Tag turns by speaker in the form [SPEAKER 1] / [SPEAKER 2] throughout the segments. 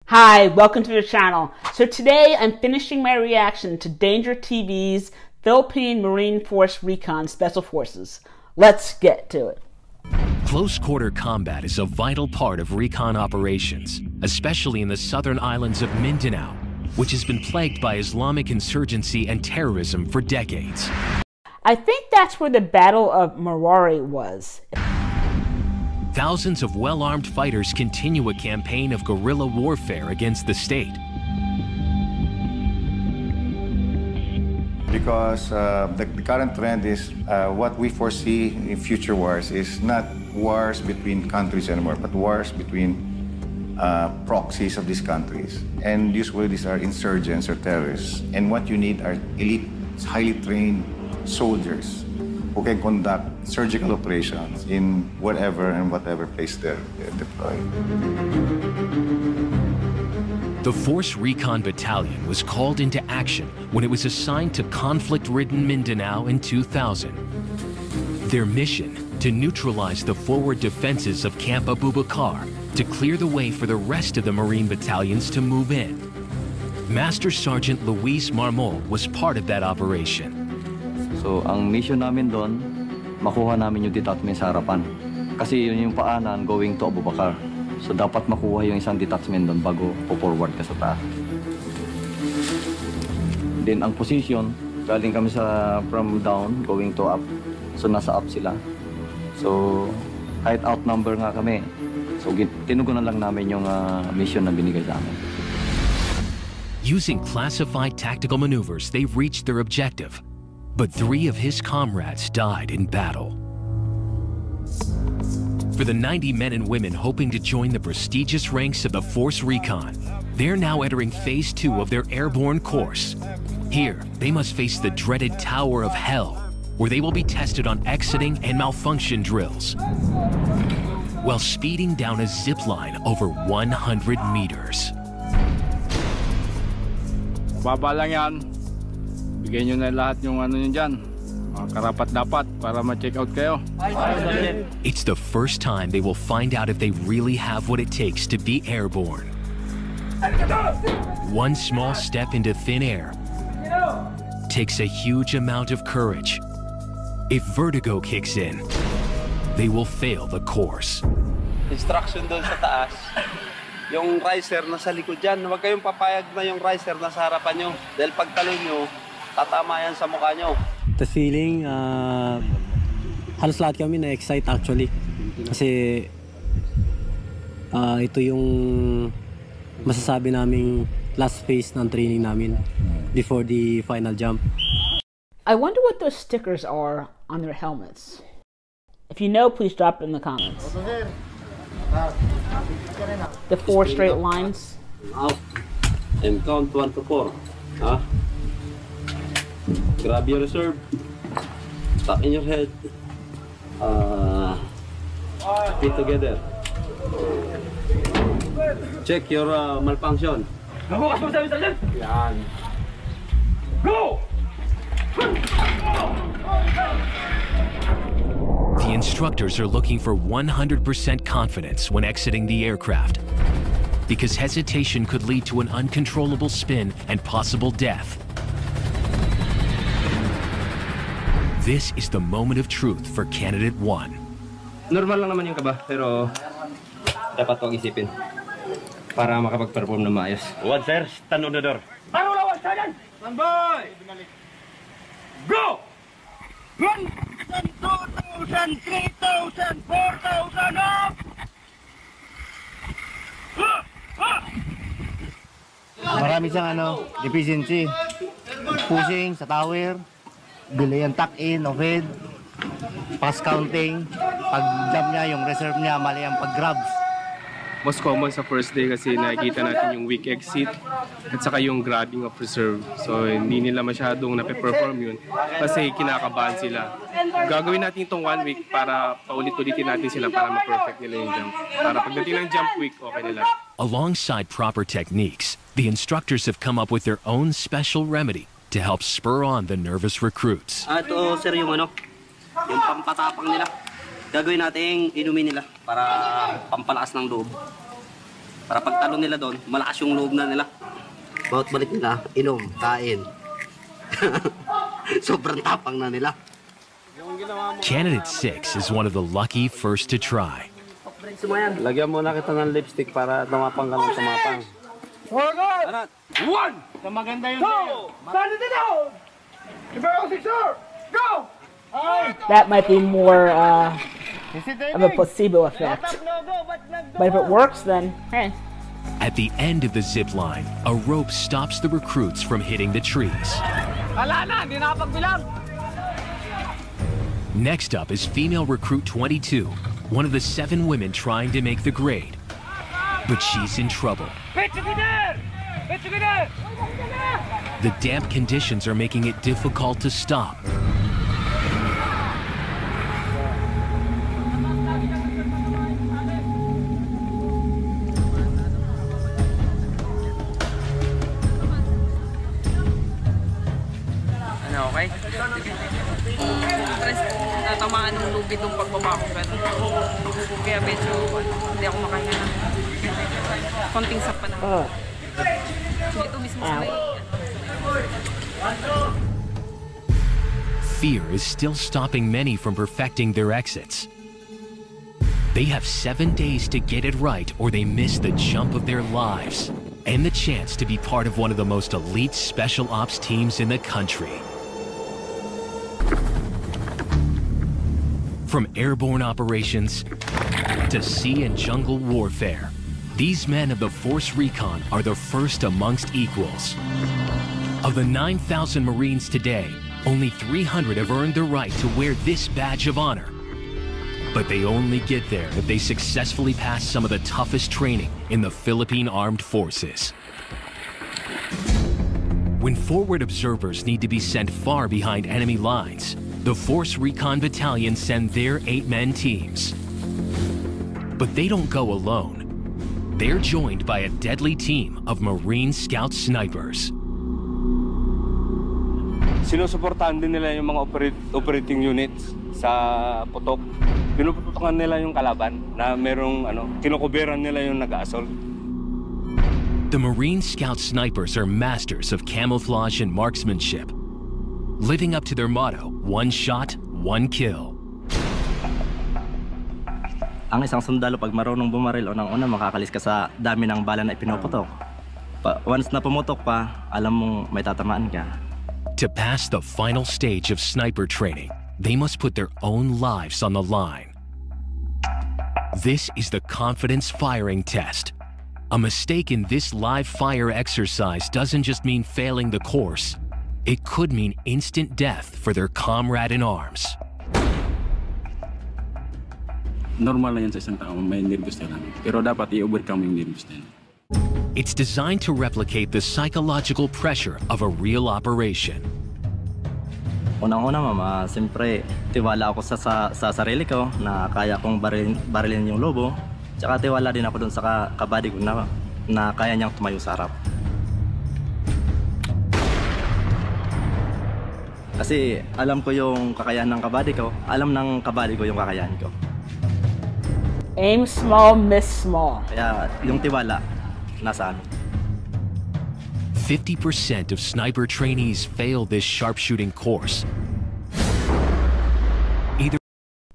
[SPEAKER 1] Hi, welcome to the channel. So today I'm finishing my reaction to Danger TV's Philippine Marine Force Recon Special Forces. Let's get to it.
[SPEAKER 2] Close quarter combat is a vital part of recon operations, especially in the southern islands of Mindanao, which has been plagued by Islamic insurgency and terrorism for decades.
[SPEAKER 1] I think that's where the Battle of Marawi was.
[SPEAKER 2] Thousands of well-armed fighters continue a campaign of guerrilla warfare against the state.
[SPEAKER 3] Because the current trend is what we foresee in future wars is not wars between countries anymore, but wars between proxies of these countries. And usually these are insurgents or terrorists. And what you need are elite, highly trained soldiers who can conduct surgical operations in whatever place they're deployed.
[SPEAKER 2] The Force Recon Battalion was called into action when it was assigned to conflict-ridden Mindanao in 2000. Their mission, to neutralize the forward defenses of Camp Abubakar to clear the way for the rest of the Marine battalions to move in. Master Sergeant Luis Marmol was part of that operation.
[SPEAKER 4] So, ang mission namin doon, makuha namin yung detachment sa harapan. Kasi yun yung paanan going to Abubakar. So, dapat makuha yung isang detachment doon bago po-forward ka sa taas. Then, ang position, galing kami from down, going to up. So, nasa up sila. So, kahit outnumber nga kami. So, tinugunan lang namin yung mission na binigay sa amin.
[SPEAKER 2] Using classified tactical maneuvers, they reached their objective. But 3 of his comrades died in battle. For the 90 men and women hoping to join the prestigious ranks of the Force Recon, they're now entering Phase 2 of their airborne course. Here, they must face the dreaded Tower of Hell, where they will be tested on exiting and malfunction drills, while speeding down a zip line over 100 meters.
[SPEAKER 5] Baba lang yan. Bigyan nyo na lahat yung ano nyo dyan. Karapat-dapat para ma-check out kayo.
[SPEAKER 2] It's the first time they will find out if they really have what it takes to be airborne. One small step into thin air takes a huge amount of courage. If vertigo kicks in, they will fail the course.
[SPEAKER 6] Instruction doon sa taas. Yung riser nasa likod dyan. Huwag kayong papayag na yung riser nasa harapan nyo. Dahil pagtalon nyo, tatama yan sa mukha nyo.
[SPEAKER 7] The feeling, halos lahat kami na-excite actually. Kasi ito yung masasabi naming last phase ng training namin before the final jump.
[SPEAKER 1] I wonder what those stickers are on their helmets. If you know, please drop it in the comments. The 4 straight lines.
[SPEAKER 6] Out. And count 1 to 4. Huh? Grab your reserve. Tuck in your head. Feet together. Check your malfunction. Yan.
[SPEAKER 5] Go!
[SPEAKER 2] The instructors are looking for 100% confidence when exiting the aircraft, because hesitation could lead to an uncontrollable spin and possible death. This is the moment of truth for Candidate 1.
[SPEAKER 8] Normal lang naman yung kaba, pero dapat huwag isipin para makapag-perform na maayos.
[SPEAKER 6] One, sir. Stand on the door.
[SPEAKER 5] Ano na, one, sergeant? Stand by! Go! 1,000, 2,000, 3,000, 4,000, up!
[SPEAKER 9] Marami siyang deficiency. Pushing sa tower, delay ang tuck-in of head, pass counting, pag-jump niya, yung reserve niya, mali ang pag-grabs.
[SPEAKER 5] Most common sa first day kasi nakikita natin yung weak exit at saka yung grabbing of reserve. So hindi nila masyadong nape-perform yun kasi kinakabahan sila. Gagawin natin itong 1 week para paulit-ulitin natin sila para ma-perfect nila yung jump. Para pagdating ng jump week, okay nila.
[SPEAKER 2] Alongside proper techniques, the instructors have come up with their own special remedy to help spur on the nervous recruits.
[SPEAKER 6] Ito, sir, yung yung pampatapang nila. Gagawin natin inumin nila para pampalakas ng loob.
[SPEAKER 8] Para pagtalo nila doon, malakas yung loob na nila.
[SPEAKER 10] Bawat balik nila, inom, kain. Sobrang tapang na nila.
[SPEAKER 2] Candidate 6 is one of the lucky first to try.
[SPEAKER 6] Lagyan mo na kita ng lipstick para tumapang ka ng tumapang.
[SPEAKER 9] One! Sa maganda yun. Go! Stand it down! Go!
[SPEAKER 1] That might be more of a placebo effect. But if it works, then hey.
[SPEAKER 2] At the end of the zip line, a rope stops the recruits from hitting the trees. Next up is female recruit 22, one of the 7 women trying to make the grade. But she's in trouble. The damp conditions are making it difficult to stop.
[SPEAKER 11] Okay? Natamaan ng lubid ng pagbaba ko gano'n. Kaya medyo hindi ako makahinga na. Konting sapa na. Dito mismo sa may...
[SPEAKER 2] Fear is still stopping many from perfecting their exits. They have 7 days to get it right or they miss the jump of their lives and the chance to be part of one of the most elite special ops teams in the country. From airborne operations to sea and jungle warfare, these men of the Force Recon are the first amongst equals. Of the 9,000 Marines today, only 300 have earned the right to wear this badge of honor. But they only get there if they successfully pass some of the toughest training in the Philippine Armed Forces. When forward observers need to be sent far behind enemy lines, the Force Recon Battalion send their 8-man teams. But they don't go alone. They're joined by a deadly team of Marine Scout snipers.
[SPEAKER 5] Sinusuportahan din nila yung mga operating units sa putok. Pinuputokan nila yung kalaban na merong kinukuberan nila yung nag-assault.
[SPEAKER 2] The Marine Scout snipers are masters of camouflage and marksmanship, living up to their motto, one shot, one kill.
[SPEAKER 4] Ang isang sundalo pag marunong bumaril, unang-una makakalis ka sa dami ng bala na ipinuputok. Once na pumutok pa, alam mong may tatamaan ka.
[SPEAKER 2] To pass the final stage of sniper training, they must put their own lives on the line. This is the confidence firing test. A mistake in this live fire exercise doesn't just mean failing the course. It could mean instant death for their comrade in arms.
[SPEAKER 12] Normal na yan sa isang tao, may nervous na lang. Pero dapat i-overcome yung nervous na yan.
[SPEAKER 2] It's designed to replicate the psychological pressure of a real operation.
[SPEAKER 4] Unang-una, mama, siyempre, tiwala ako sa sarili ko na kaya kong barilin yung lobo. Tsaka tiwala din ako dun sa kabady ko na kaya niyang tumayo sa harap. Kasi alam ko yung kakayahan ng kabady ko, alam ng kabady ko yung kakayahan ko.
[SPEAKER 1] Aim small, miss small.
[SPEAKER 4] Kaya yung tiwala, nasa amin.
[SPEAKER 2] 50% of sniper trainees fail this sharpshooting course.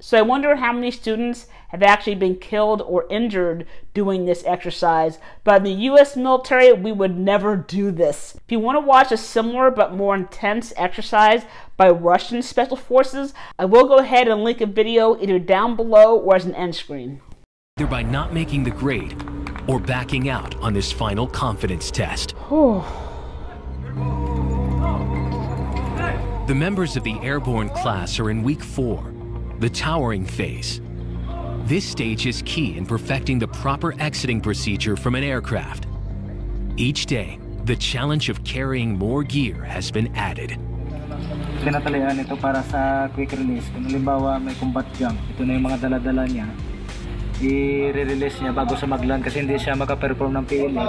[SPEAKER 1] So I wonder how many students have actually been killed or injured doing this exercise. But in the US military, we would never do this. If you want to watch a similar but more intense exercise by Russian Special Forces, I will go ahead and link a video either down below or as an end screen.
[SPEAKER 2] Either by not making the grade or backing out on this final confidence test. The members of the airborne class are in week 4, the towering phase. This stage is key in perfecting the proper exiting procedure from an aircraft. Each day, the challenge of carrying more gear has been added.
[SPEAKER 13] Tinatalian ito para sa quick release. Kung halimbawa may combat jump, ito na yung mga dala-dala niya. I-release niya bago sa mag-land kasi hindi siya maka-perform ng PLA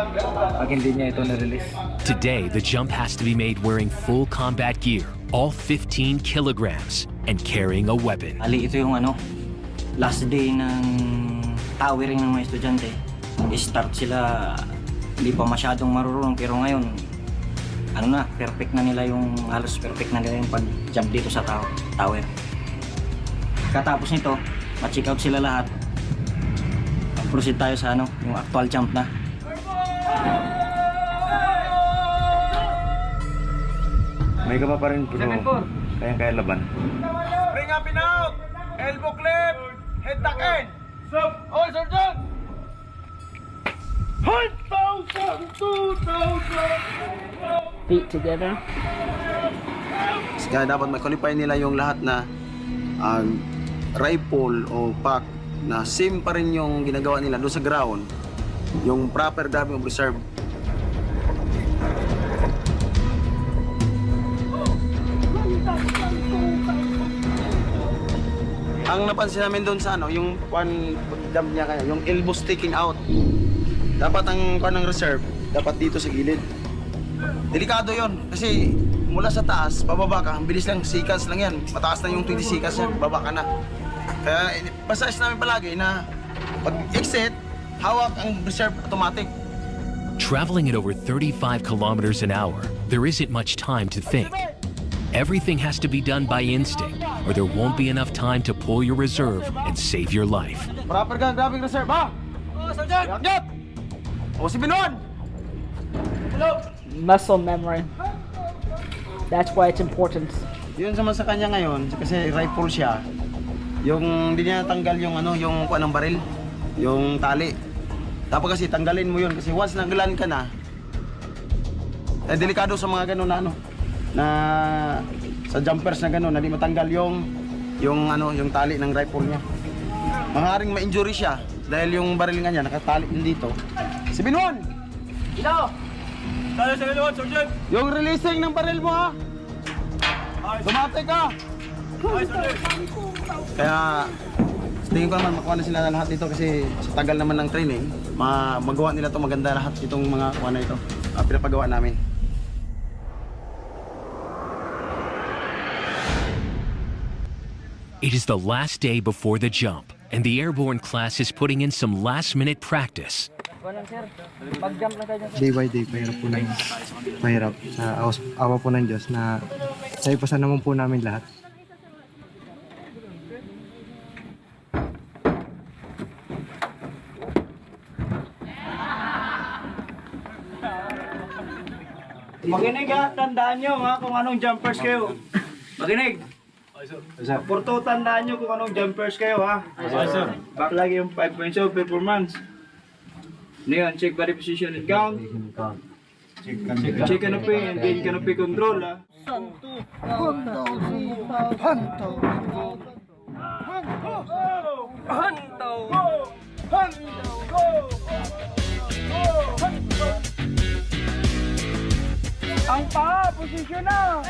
[SPEAKER 13] pag hindi niya ito na-release.
[SPEAKER 2] Today, the jump has to be made wearing full combat gear, all 15 kilograms, and carrying a weapon.
[SPEAKER 14] Ali, ito yung last day ng towering ng mga estudyante. start sila, hindi pa masyadong marunong, pero ngayon, ano na, perfect na nila yung, halos perfect na nila yung pag-jump dito sa tower. Katapos nito, ma-check out sila lahat. Proceed tayo sa ano, yung actual jump na.
[SPEAKER 9] May gaba pa rin, pero kaya laban.
[SPEAKER 15] Spring up and out! Elbow clip! Head tuck in! Oh, Sergeant! 1,000! 2,000!
[SPEAKER 1] Feet together.
[SPEAKER 10] Kaya dapat ma-qualify nila yung lahat na rifle o pack na same pa rin yung ginagawa nila doon sa ground. Yung proper grabbing of reserve. Ang napansin namin doon sa ano, yung jump niya kaya, yung elbow sticking out. Dapat ang ng reserve, dapat dito sa gilid. Delikado yon kasi mula sa taas, pababa ka, ang bilis lang, seconds lang yan. Mataas na yung 20 seconds yan, baba ka na. Kaya pasage namin palagi na pag-exit, hawak ang reserve automatic.
[SPEAKER 2] Traveling at over 35 kilometers an hour, there isn't much time to think. Everything has to be done by instinct, or there won't be enough time to pull your reserve and save your life.
[SPEAKER 10] Proper gun, grabbing reserve, ha? Oh, Sergeant! Yakyat! O, si Binuan!
[SPEAKER 1] Muscle memory. That's why it's important.
[SPEAKER 10] Yun sa kanya ngayon, kasi rifle siya, yung hindi niya tanggal yung ano, yung kuha ng baril, yung tali. Dapat kasi tanggalin mo yun, kasi once nanggalan ka na, delikado sa mga ganun na ano, na sa jumpers na gano'n, na di matanggal yung tali ng rifle niya. Maaaring ma-injury siya dahil yung baril nga niya nakatali dito. Si Binuan!
[SPEAKER 15] Ito! Talo sa Binuan, Sergeant!
[SPEAKER 10] Yung releasing ng baril mo, ha? Dumate ka! Kaya tingin ko naman makuha na sila lahat dito kasi sa tagal naman ng training, magawa nila to maganda lahat itong mga kuha na ito. Pinapagawa namin.
[SPEAKER 2] It is the last day before the jump, and the airborne class is putting in some last-minute practice.
[SPEAKER 16] Day by day, mahirap sa awa po ng Diyos na naipasan naman po namin lahat.
[SPEAKER 15] Makinig ha, tandaan nyo ha kung anong jumpers kayo. Makinig! Porto, tandaan nyo kung anong jumpers kayo ha. Back lagi yung 5.0 performance. Ngayon, check body position and count. Check canopy and gain canopy control ha. Ang paa, position na!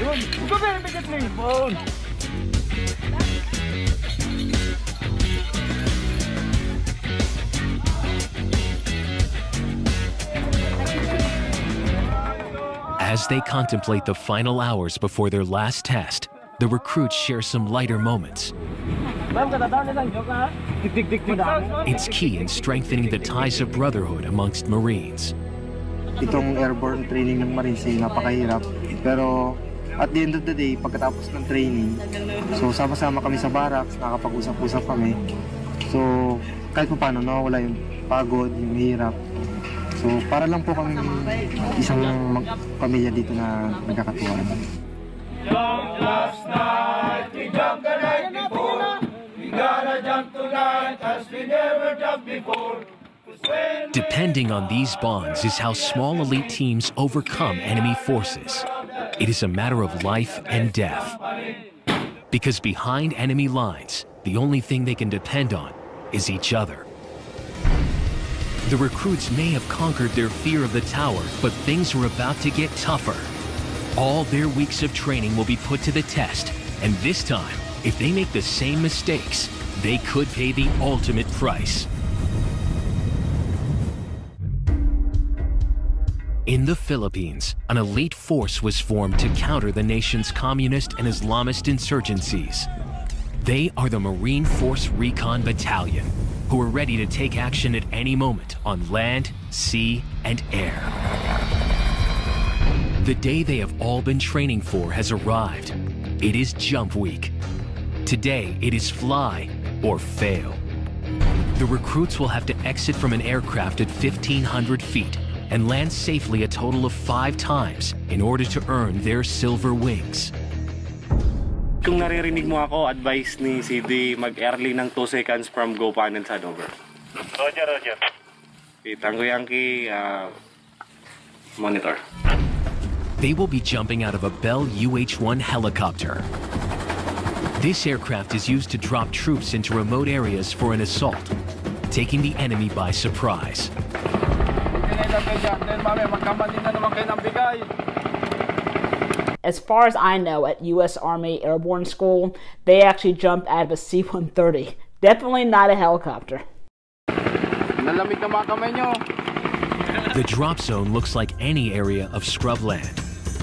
[SPEAKER 15] Yun, ito ba yung bigat na yung phone?
[SPEAKER 2] As they contemplate the final hours before their last test, the recruits share some lighter moments. It's key in strengthening the ties of brotherhood amongst Marines.
[SPEAKER 16] Itong airborne training ng Marines ay napakahirap. Pero at the end of the day, pagkatapos ng training, so sama-sama kami sa barracks, nakakapag-usap-usap kami. So kahit pa paano, nawawala yung pagod, yung hirap. So para lang po kami isang pamilya dito na nagkakatuwaan.
[SPEAKER 15] Last night, we jumped the night before. We gotta jump tonight as we never jumped before.
[SPEAKER 2] Depending on these bonds is how small elite teams overcome enemy forces. It is a matter of life and death. Because behind enemy lines, the only thing they can depend on is each other. The recruits may have conquered their fear of the tower, but things are about to get tougher. All their weeks of training will be put to the test, and this time, if they make the same mistakes, they could pay the ultimate price. In the Philippines, an elite force was formed to counter the nation's communist and Islamist insurgencies. They are the Marine Force Recon Battalion, who are ready to take action at any moment on land, sea, and air. The day they have all been training for has arrived. It is Jump Week. Today, it is fly or fail. The recruits will have to exit from an aircraft at 1,500 feet and land safely a total of 5 times in order to earn their silver wings.
[SPEAKER 17] Kung naririnig mo ako, advice ni CD mag-early ng 2 seconds from go pan and side over. Roger, Roger. Tango Yankee, monitor.
[SPEAKER 2] They will be jumping out of a Bell UH-1 helicopter. This aircraft is used to drop troops into remote areas for an assault, taking the enemy by surprise.
[SPEAKER 1] As far as I know, at U.S. Army Airborne School, they actually jump out of a C-130. Definitely not a helicopter.
[SPEAKER 2] The drop zone looks like any area of scrubland.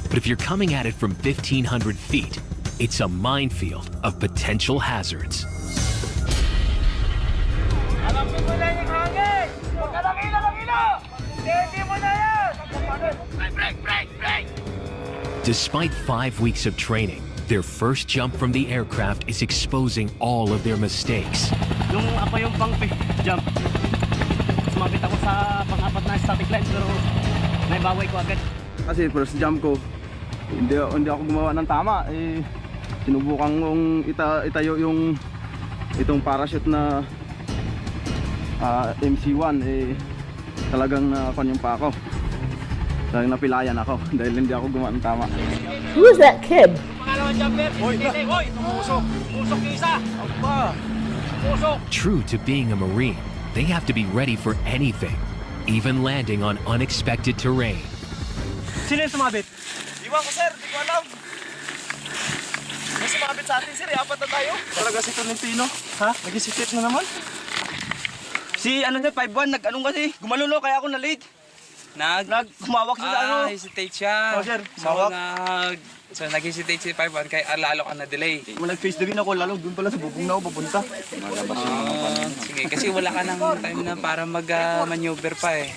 [SPEAKER 2] But if you're coming at it from 1,500 feet, it's a minefield of potential hazards. Despite 5 weeks of training, their first jump from the aircraft is exposing all of their mistakes.
[SPEAKER 17] Nung ako yung pang-fifth jump, sumabit ako sa pang-apat na static line pero naibaway ko agad.
[SPEAKER 10] Kasi first jump ko, hindi ako gumawa ng tama. Sinubukan kong itayo yung itong parachute na MC1. Talagang nakakon yung pa ako. Talagang napilayan ako dahil hindi ako gumawa ng tama.
[SPEAKER 1] Who is that kid?
[SPEAKER 2] True to being a Marine, they have to be ready for anything, even landing on unexpected terrain.
[SPEAKER 17] Sino yung sumabit?
[SPEAKER 10] Iwan ko, sir. Di ko alam. May sumabit sa atin, sir. 4 na tayo. Talaga si Tolentino. Ha? Nag-isipit na naman. Si ano niya, 5-1. Nag-anong kasi. Gumalulo, kaya ako na-late. Humawak siya sa ano.
[SPEAKER 11] Hesitate siya.
[SPEAKER 10] Oh, sir. Humawak.
[SPEAKER 11] So nag-hesitate si 5-1 kaya lalo ka na-delay.
[SPEAKER 10] Nag-face the green ako, lalo doon pala sa bubong na ako papunta.
[SPEAKER 11] Sige, kasi wala ka ng time na para mag-maneuver pa eh.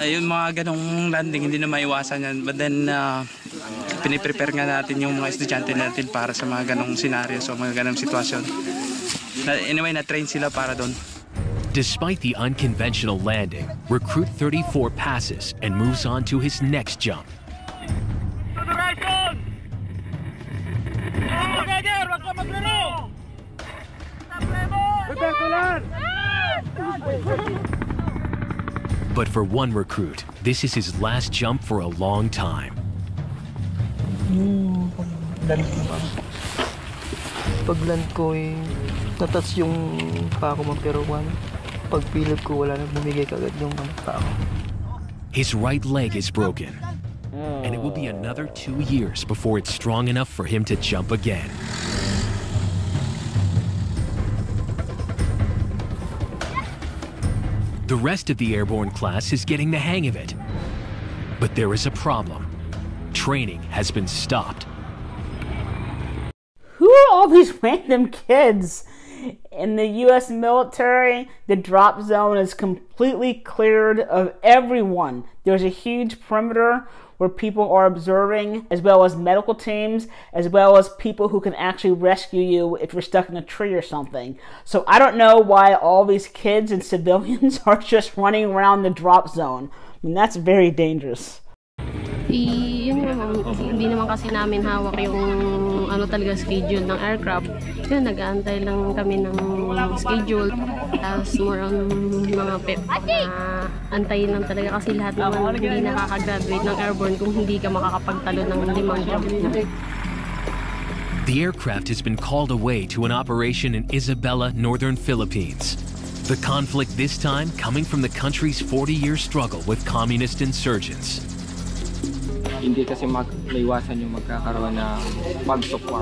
[SPEAKER 11] Ayun, mga ganong landing, hindi na maiwasan yan. But then, piniprepare nga natin yung mga estudyante natin para sa mga ganong senaryo, so mga ganong sitwasyon. Anyway, na-train sila para doon.
[SPEAKER 2] Despite the unconventional landing, Recruit 34 passes and moves on to his next jump. But for one recruit, this is his last jump for a long time.
[SPEAKER 18] Pagland ko tatas yung pa ako magperuan. Pagpilot ko wala nang bumigay kagad yung pa ako.
[SPEAKER 2] His right leg is broken, and it will be another 2 years before it's strong enough for him to jump again. The rest of the airborne class is getting the hang of it. But there is a problem. Training has been stopped.
[SPEAKER 1] Who are all these random kids? In the U.S. military, the drop zone is completely cleared of everyone. There's a huge perimeter where people are observing, as well as medical teams, as well as people who can actually rescue you if you're stuck in a tree or something. So I don't know why all these kids and civilians are just running around the drop zone. I mean, that's very dangerous.
[SPEAKER 19] Yun naman, hindi naman kasi namin hawak yung ano talaga schedule ng aircraft. Yun, nag-aantay lang kami ng schedule. Tapos more on mga antayin lang talaga kasi lahat naman hindi nakaka-graduate ng airborne kung hindi ka makakapagtalo ng 5 jump.
[SPEAKER 2] The aircraft has been called away to an operation in Isabela, northern Philippines. The conflict this time coming from the country's 40-year struggle with communist insurgents.
[SPEAKER 20] Hindi kasi maiwasan yung magkakaroon ng pagsukwa.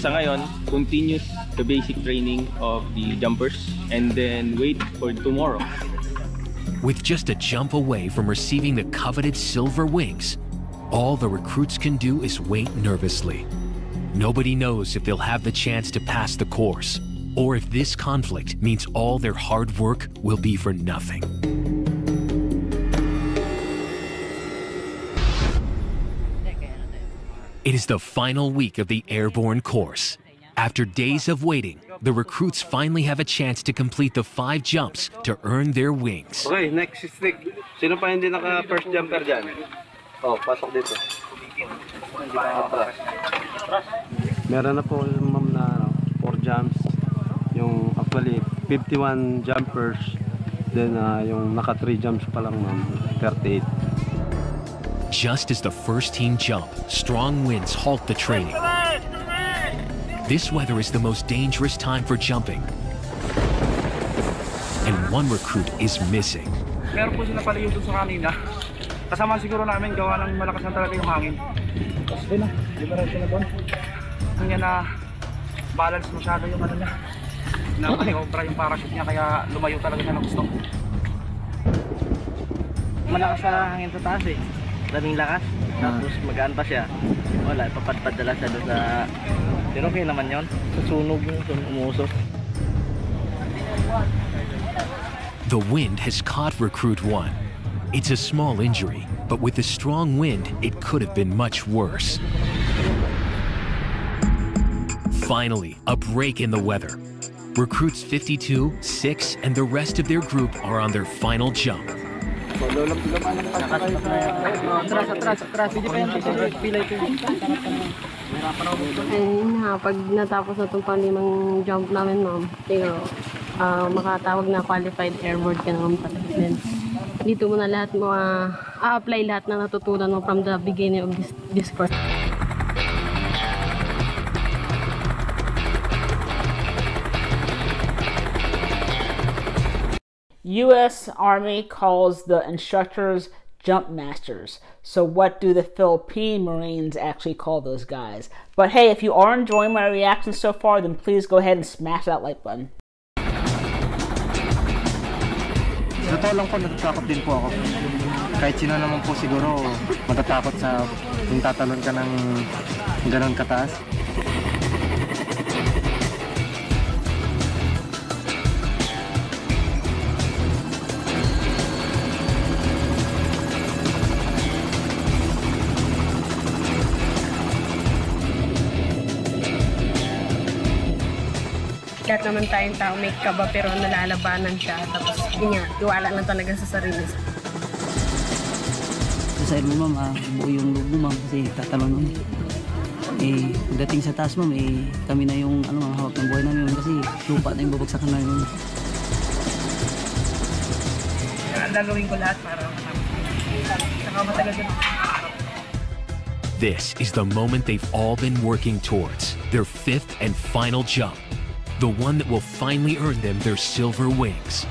[SPEAKER 20] Sa ngayon, continue the basic training of the jumpers and then wait for tomorrow.
[SPEAKER 2] With just a jump away from receiving the coveted silver wings, all the recruits can do is wait nervously. Nobody knows if they'll have the chance to pass the course, or if this conflict means all their hard work will be for nothing. It is the final week of the airborne course. After days of waiting, the recruits finally have a chance to complete the 5 jumps to earn their wings.
[SPEAKER 6] Okay, next stick. Sino pa hindi naka-first jumper dyan? Oh, pasok dito.
[SPEAKER 21] Meron na po, ma'am, na 4 jumps. Yung actually 51 jumpers. Then yung naka 3 jumps pa lang, ma'am, 38.
[SPEAKER 2] Just as the first team jump, strong winds halt the training. This weather is the most dangerous time for jumping. And one recruit is missing.
[SPEAKER 10] Meron po sila palayo doon sa kanina. Kasama siguro namin gawa ng malakas na talaga yung hangin. Tapos doon na, liberal sila doon. Kanya na balance masyado yung ano niya. Napaniobra yung parachute niya kaya lumayo talaga siya ng gusto.
[SPEAKER 14] Malakas sa hangin sa taas eh. Daming lakas. Tapos magaan pa siya. Wala, papadpadala siya doon sa... Pero okay naman yun. Sa sunog yung umusok.
[SPEAKER 2] The wind has caught recruit 1. It's a small injury, but with the strong wind, it could have been much worse. Finally, a break in the weather. Recruits 52, 6, and the rest of their group are on their final jump.
[SPEAKER 19] Pag natapos na itong pang-5 jump namin, ma'am, makatawag na qualified airborne ka naman pala. Then, dito mo na lahat mo, apply lahat na natutunan mo from the beginning of this course.
[SPEAKER 1] U.S. Army calls the instructors jump masters. So what do the Philippine Marines actually call those guys? But hey, if you are enjoying my reaction so far, then please go ahead and smash that like button.
[SPEAKER 16] Totoo lang po, natatakot din po ako. Kahit sino naman po siguro matatakot sa kung tatalon ka ng ganon kataas.
[SPEAKER 19] Lahat naman tayong tao may kaba pero nalalabanan siya. Tapos yun nga, tiwala lang talaga sa sarili.
[SPEAKER 22] Sa side mo, ma'am, buo yung loob mo, ma'am, kasi tatalon mo. Pagdating sa taas, ma'am, kami na yung hawak ng buhay namin, kasi lupa na yung babagsakan na yun.
[SPEAKER 10] Gagawin ko lahat para matagal din.
[SPEAKER 2] This is the moment they've all been working towards, their 5th and final jump. The one that will finally earn them their silver wings.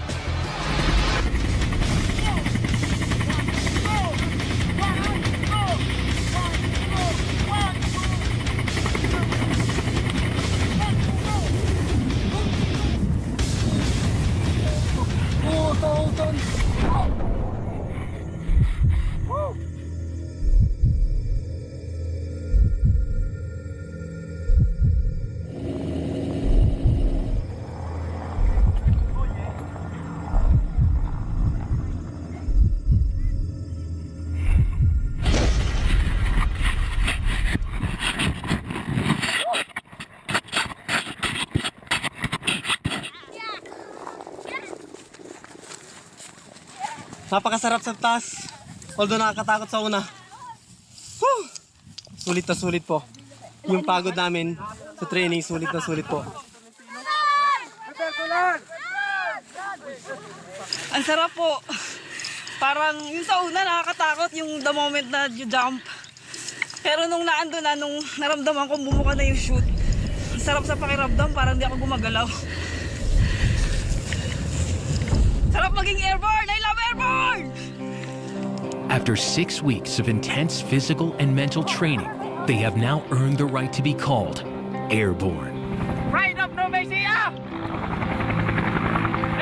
[SPEAKER 22] Napakasarap sa taas. Although nakakatakot sa una. Whew! Sulit na sulit po. Yung pagod namin sa training, sulit na sulit po.
[SPEAKER 23] Ang sarap po. Parang yung sa una nakakatakot yung the moment na you jump. Pero nung naando na, nung naramdaman ko bumuka na yung chute. Ang sarap sa pakiramdam, parang di ako gumagalaw. Sarap maging airborne! I love airborne!
[SPEAKER 2] After 6 weeks of intense physical and mental training, they have now earned the right to be called airborne.
[SPEAKER 10] Pride of Novacia!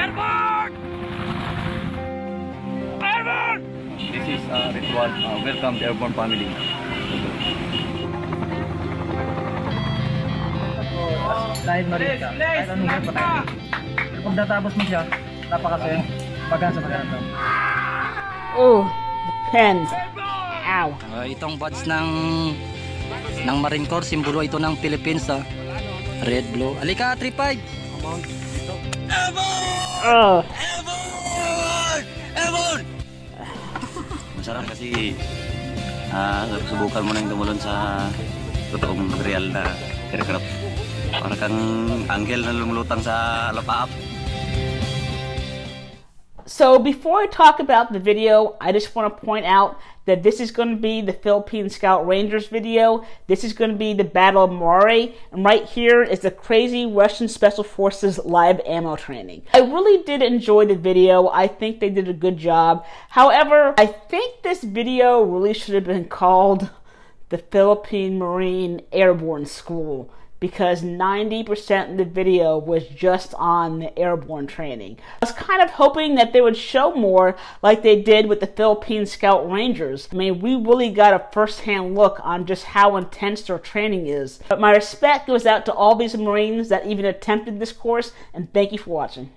[SPEAKER 10] Airborne! Airborne!
[SPEAKER 4] This is Ritual. Welcome to Airborne family.
[SPEAKER 13] Dahil Marine ka, kahit anong hirap patay. Pero pag natapos mo siya, napakasaya. Pagkaan sa pag-aaral.
[SPEAKER 1] Oh, pen. Ow.
[SPEAKER 14] Itong badge ng Marine Corps, simbolo ito ng Philippines, red, blue. Alika, 3-5.
[SPEAKER 1] Oh.
[SPEAKER 4] Masarap kasi subukan mo nang dumulon sa totoong real na aircraft. Para kang anghel na lumulutang sa lapaap.
[SPEAKER 1] So before I talk about the video, I just want to point out that this is going to be the Philippine Scout Rangers video. This is going to be the Battle of Maury. And right here is the crazy Russian Special Forces live ammo training. I really did enjoy the video. I think they did a good job. However, I think this video really should have been called the Philippine Marine Airborne School, because 90% of the video was just on the airborne training. I was kind of hoping that they would show more like they did with the Philippine Scout Rangers. I mean, we really got a first-hand look on just how intense their training is. But my respect goes out to all these Marines that even attempted this course, and thank you for watching.